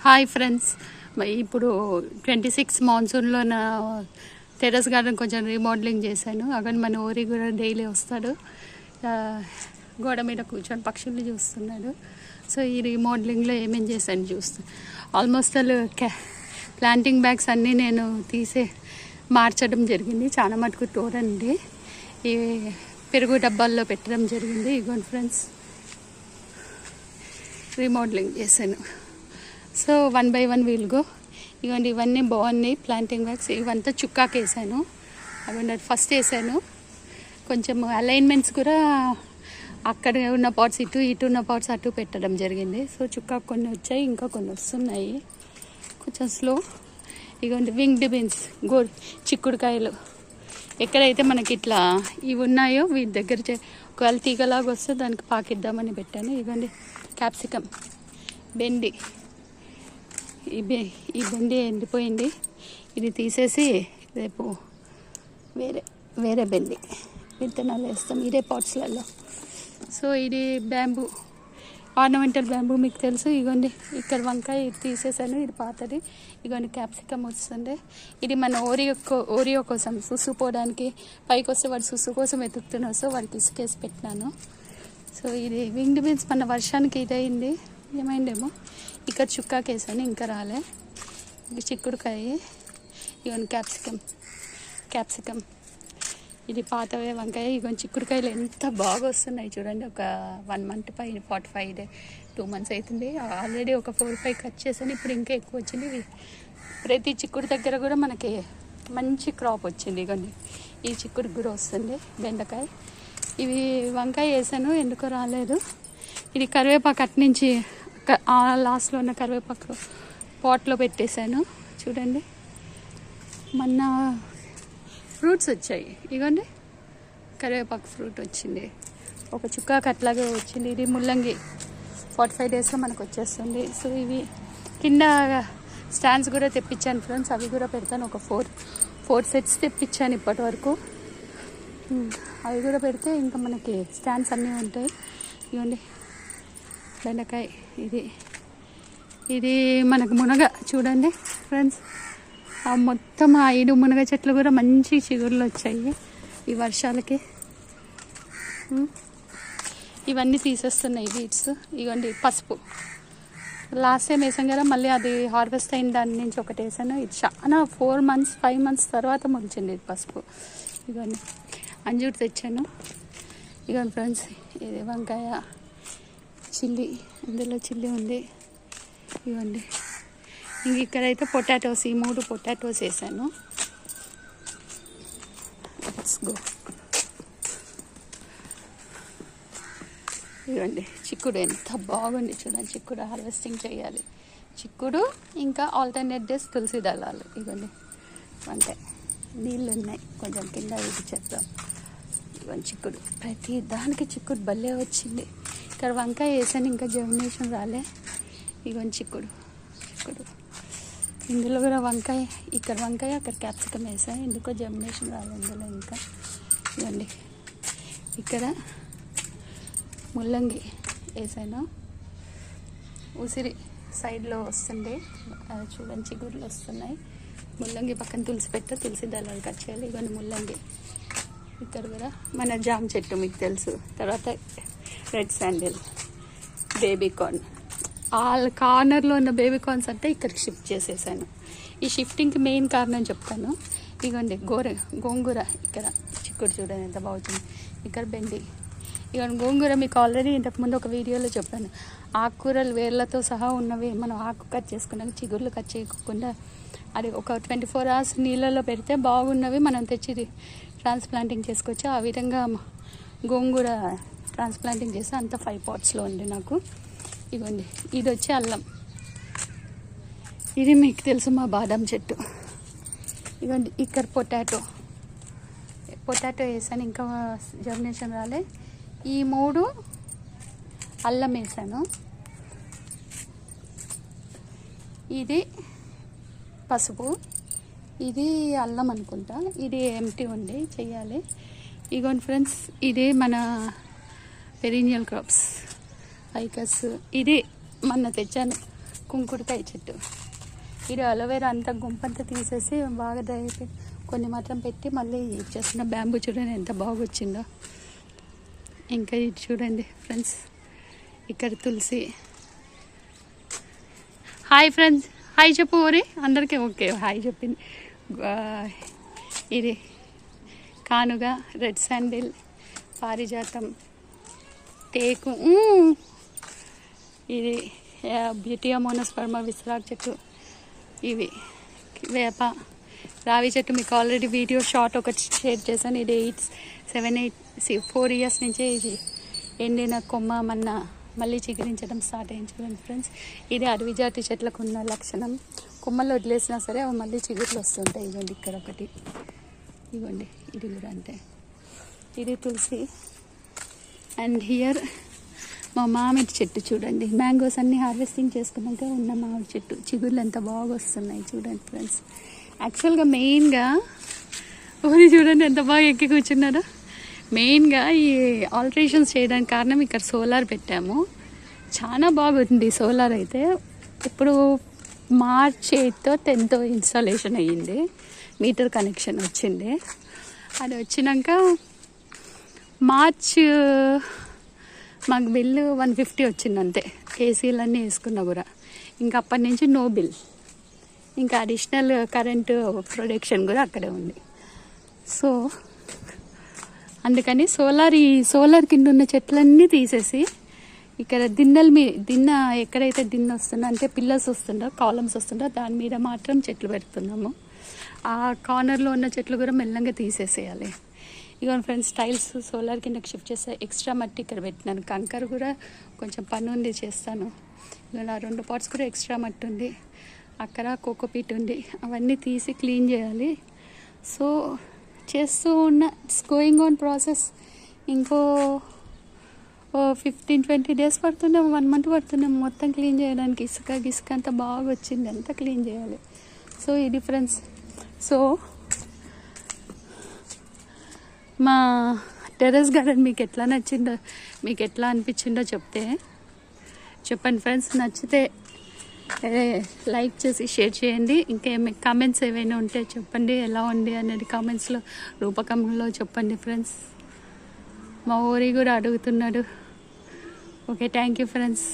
Hi friends, ఇప్పుడు 26 మాన్సూన్లో నా terrace garden కొంచెం రీమోడలింగ్ చేశాను. అక్కడ మన ఊరి కూడా డైలీ వస్తాడు, గోడ మీద కూర్చొని పక్షుల్ని చూస్తున్నాడు. సో ఈ రీమోడలింగ్లో ఏమేమి చేశాను చూస్తాను. ఆల్మోస్ట్ ప్లాంటింగ్ బ్యాగ్స్ అన్నీ నేను మార్చడం జరిగింది. చాలా మటుకు తోడండి ఈ పెరుగు డబ్బాల్లో పెట్టడం జరిగింది. ఇగోండి ఫ్రెండ్స్, రీమోడలింగ్ చేశాను. So 1 by 1 we'll go. ఇవన్నీ బాగున్నాయి ప్లాంటింగ్ బ్యాగ్స్. ఇవంతా చుక్కాకి వేసాను. అవి ఫస్ట్ వేసాను. కొంచెం అలైన్మెంట్స్ కూడా అక్కడ ఉన్న పాట్స్ ఇటు ఉన్న పాట్స్ అటు పెట్టడం జరిగింది. సో చుక్కాకు కొన్ని వచ్చాయి, ఇంకా కొన్ని వస్తున్నాయి. కొంచెం స్లో. ఇగోండి వింగ్డ్ బీన్స్, చిక్కుడుకాయలు. ఎక్కడైతే మనకి ఇట్లా ఇవి ఉన్నాయో వీటి దగ్గర ఒకవేళ తీగలాగా వస్తే దానికి పాకిద్దామని పెట్టాను. ఇవ్వండి క్యాప్సికమ్, బెండి. ఈ బెండి ఎండిపోయింది. ఇది తీసేసి రేపు వేరే బెండి విత్తనాలు వేస్తాం ఇదే పాట్స్లలో. సో ఇది బ్యాంబూ, ఆర్నమెంటల్ బ్యాంబూ మీకు తెలుసు. ఇగోండి ఇక్కడ వంకాయ తీసేసాను, ఇది పాతది. ఇగోండి క్యాప్సికమ్ వస్తుంది. ఇది మన ఓరియో కోసం సుసు పోవడానికి పైకి వస్తే వాడు సుసు కోసం వెతుకుతున్నాడు. సో వాడికి ఇసుకేసి పెట్టినాను. సో ఇది వింగ్డ్ బీన్స్ మన వర్షానికి ఇదైంది, ఏమైందేమో. ఇక్కడ చుక్కాకి వేసాను, ఇంకా రాలే. ఇది చిక్కుడుకాయ. ఇవన్నీ క్యాప్సికమ్. ఇది పాతవే వంకాయ. ఇవన్నీ చిక్కుడుకాయలు ఎంత బాగా వస్తున్నాయి చూడండి. ఒక 1 month పైన 45 days 2 months అవుతుంది. ఆల్రెడీ ఒక 4-5 కట్ చేశాను. ఇప్పుడు ఇంకా ఎక్కువ వచ్చింది. ప్రతి చిక్కుడు దగ్గర కూడా మనకి మంచి క్రాప్ వచ్చింది. ఇవన్నీ ఈ చిక్కుడు కూడా వస్తుంది. బెండకాయ. ఇవి వంకాయ వేసాను, ఎందుకో రాలేదు. ఇది కరివేపాకు అట్నుంచి లాస్ట్లో ఉన్న కరివేపాకు పాట్లో పెట్టేశాను. చూడండి మొన్న ఫ్రూట్స్ వచ్చాయి. ఇగోండి కరివేపాకు ఫ్రూట్ వచ్చింది, ఒక చుక్కాకు అట్లాగే వచ్చింది. ఇది ముల్లంగి 45 daysలో మనకు వచ్చేస్తుంది. సో ఇవి కింద స్టాండ్స్ కూడా తెప్పించాను ఫ్రెండ్స్, అవి కూడా పెడతాను. ఒక 4 sets తెప్పించాను ఇప్పటి వరకు. అవి కూడా పెడితే ఇంకా మనకి స్టాండ్స్ అన్నీ ఉంటాయి. ఇవ్వండి బెండకాయ. ఇది మనకు మునగ చూడండి ఫ్రెండ్స్. మొత్తం 5 మునగ చెట్లు కూడా మంచి చిగుర్లు వచ్చాయి ఈ వర్షాలకి. ఇవన్నీ తీసేస్తున్నాయి వీడ్స్. ఇవ్వండి పసుపు. లాస్ట్ టైం వేసాం కదా, మళ్ళీ అది హార్వెస్ట్ అయిన దాని నుంచి ఒకటి వేసాను. ఇది చాలా 4 months 5 months తర్వాత మొలిచింది ఇది పసుపు. ఇవన్నీ అంజూరు తెచ్చాను. ఇవన్నీ ఫ్రెండ్స్, ఇది వంకాయ, చిల్లీ, ఇందులో చిల్లీ ఉంది. ఇవ్వండి ఇంక ఇక్కడైతే పొటాటోస్, ఈ 3 పొటాటోస్ వేసాను. ఇవ్వండి చిక్కుడు ఎంత బాగుంది చూడండి. చిక్కుడు హార్వెస్టింగ్ చేయాలి. చిక్కుడు ఇంకా ఆల్టర్నేట్ డేస్ తులసి దళాలు. ఇవ్వండి వంకాయ, నీళ్ళు ఉన్నాయి కొంచెం కింద, ఇది చేద్దాం. ఇవన్నీ చిక్కుడు, ప్రతి దానికి చిక్కుడు భలే వచ్చింది. ఇక్కడ వంకాయ వేసాను, ఇంకా జర్మినేషన్ రాలే. ఇవన్నీ చిక్కుడు. ఇందులో కూడా వంకాయ, ఇక్కడ వంకాయ అక్కడ క్యాప్సికమ్ వేసాను, ఎందుకో జర్మినేషన్ రాలే ఇందులో ఇంకా. ఇవ్వండి ఇక్కడ ముల్లంగి వేసాను. ఉసిరి సైడ్లో వస్తుంది చూడండి, చిగుర్లు వస్తున్నాయి. ముల్లంగి పక్కన తులసి దళాలు కట్ చేయాలి. ఇవన్నీ ముల్లంగి. ఇక్కడ కూడా మన జామ చెట్టు మీకు తెలుసు. తర్వాత రెడ్ శాండిల్, బేబీకార్న్. కార్నర్లో ఉన్న బేబీకార్న్స్ అంటే ఇక్కడికి షిఫ్ట్ చేసేసాను. ఈ షిఫ్టింగ్కి మెయిన్ కారణం చెప్తాను. ఇగోండి గోంగూర. ఇక్కడ చిక్కుడు చూడండి ఎంత బాగుంది. ఇక్కడ బెండి. ఇవన్నీ గోంగూర మీకు ఆల్రెడీ ఇంతకుముందు ఒక వీడియోలో చెప్పాను. ఆకుకూరలు వేర్లతో సహా ఉన్నవి మనం ఆకు కట్ చేసుకున్నాక చిగుర్లు కట్ చేయకుండా అది ఒక 24 hours నీళ్ళలో పెడితే బాగున్నవి మనం తెచ్చి ట్రాన్స్ప్లాంటింగ్ చేసుకోవచ్చు. ఆ విధంగా గోంగూర ట్రాన్స్ప్లాంటింగ్ చేస్తే అంత 5 potsలో ఉంది నాకు. ఇదిగోండి ఇది వచ్చి అల్లం. ఇది మీకు తెలుసు మా బాదం చెట్టు. ఇదిగోండి ఇక్కడ పొటాటో వేసాను, ఇంకా జర్మినేషన్ రాలే. ఈ 3 అల్లం వేసాను. ఇది పసుపు, ఇది అల్లం అనుకుంటా, ఇది ఎంటీ ఉంది చెయ్యాలి. ఇగోండి ఫ్రెండ్స్, ఇది మన పెరీనియల్ క్రాప్స్, ఫైకస్. ఇది మొన్న తెచ్చాను కుంకుడుకాయ చెట్టు. ఇది అలోవేరా అంతా గుంపంతా తీసేసి బాగా డ్రై అయిపోయి కొన్ని మాత్రం పెట్టి మళ్ళీ చేస్తున్న బ్యాంబూ చూడండి ఎంత బాగా వచ్చిందో. ఇంకా ఇది చూడండి ఫ్రెండ్స్, ఇక్కడ తులసి. హాయ్ ఫ్రెండ్స్, హాయ్ చెప్పు ఊరి అందరికీ. ఓకే హాయ్ చెప్పింది. ఇది కానుగ, రెడ్ శాండిల్, పారిజాతం, టేకు, ఇది బ్యూటియా మోనోస్పర్మా విశ్రాక్ చెట్టు, ఇవి వేప, రావి చెట్టు. మీకు ఆల్రెడీ వీడియో షార్ట్ ఒకటి షేర్ చేశాను. ఇది 4 ఇయర్స్ నుంచే ఇది ఎండిన కొమ్మ మళ్ళీ చిగురించడం స్టార్ట్ అయింది చూడండి ఫ్రెండ్స్. ఇది అడవి జాతి చెట్లకు ఉన్న లక్షణం. కొమ్మలు వదిలేసినా సరే అవి మళ్ళీ చిగుర్లు వస్తుంటాయి. ఇవ్వండి ఇక్కడ ఒకటి, ఇవ్వండి ఇది కూడా అంతే. ఇది తులసి. అండ్ హియర్ మా మామిడి చెట్టు చూడండి. మ్యాంగోస్ అన్నీ హార్వెస్టింగ్ చేసుకున్నాక ఉన్న మామిడి చెట్టు చిగుర్లు ఎంత బాగా వస్తున్నాయి చూడండి ఫ్రెండ్స్. యాక్చువల్గా మెయిన్గా ఊరి చూడండి ఎంత బాగా ఎక్కి కూర్చున్నారో. మెయిన్గా ఈ ఆల్టరేషన్స్ చేయడానికి కారణం ఇక్కడ సోలార్ పెట్టాము. చాలా బాగుంది సోలార్ అయితే. ఇప్పుడు మార్చ్ 8th 10th ఇన్స్టాలేషన్ అయ్యింది. మీటర్ కనెక్షన్ వచ్చింది. అది వచ్చినాక మార్చ్ మాకు బిల్లు 150 వచ్చింది అంతే, ఏసీలన్నీ వేసుకున్నా కూడా. ఇంకా అప్పటి నుంచి నో బిల్. ఇంకా అడిషనల్ కరెంటు ప్రొడక్షన్ కూడా అక్కడే ఉంది. సో అందుకని ఈ సోలార్ కింద ఉన్న చెట్లన్నీ తీసేసి ఇక్కడ దిన్న ఎక్కడైతే దిన్న వస్తుందో అంటే పిల్లర్స్ వస్తుందో, కాలమ్స్ వస్తుందో దాని మీద మాత్రం చెట్లు పెడుతున్నాము. ఆ కార్నర్లో ఉన్న చెట్లు కూడా మెల్లంగా తీసేసేయాలి. ఇక ఫ్రెండ్స్ టైల్స్ సోలార్ కిందకి షిఫ్ట్ చేస్తే ఎక్స్ట్రా మట్టి ఇక్కడ పెట్టినాను. కంకర్ కూడా కొంచెం పని ఉంది చేస్తాను. ఇలా 2 పాట్స్ కూడా ఎక్స్ట్రా మట్టి ఉంది. అక్కడ కోకోపీట్ ఉంది. అవన్నీ తీసి క్లీన్ చేయాలి. సో చేస్తూ ఉన్న ఇట్స్ గోయింగ్ ఆన్ ప్రాసెస్. ఇంకో 15-20 డేస్ పడుతున్నాం, 1 month పడుతున్నాం మొత్తం క్లీన్ చేయడానికి. ఇసుక అంతా బాగా వచ్చింది, అంతా క్లీన్ చేయాలి. సో ఇది ఫ్రెండ్స్. సో మా టెర్రస్ గార్డెన్ మీకు ఎట్లా నచ్చిందో, మీకు ఎట్లా అనిపించిందో చెప్పండి ఫ్రెండ్స్. నచ్చితే లైక్ చేసి షేర్ చేయండి. ఇంకేమి కామెంట్స్ ఏవైనా ఉంటే చెప్పండి, ఎలా ఉంది అనేది కామెంట్స్లో రూపకంలో చెప్పండి ఫ్రెండ్స్. మా ఊరి కూడా అడుగుతున్నాడు. Okay, thank you friends.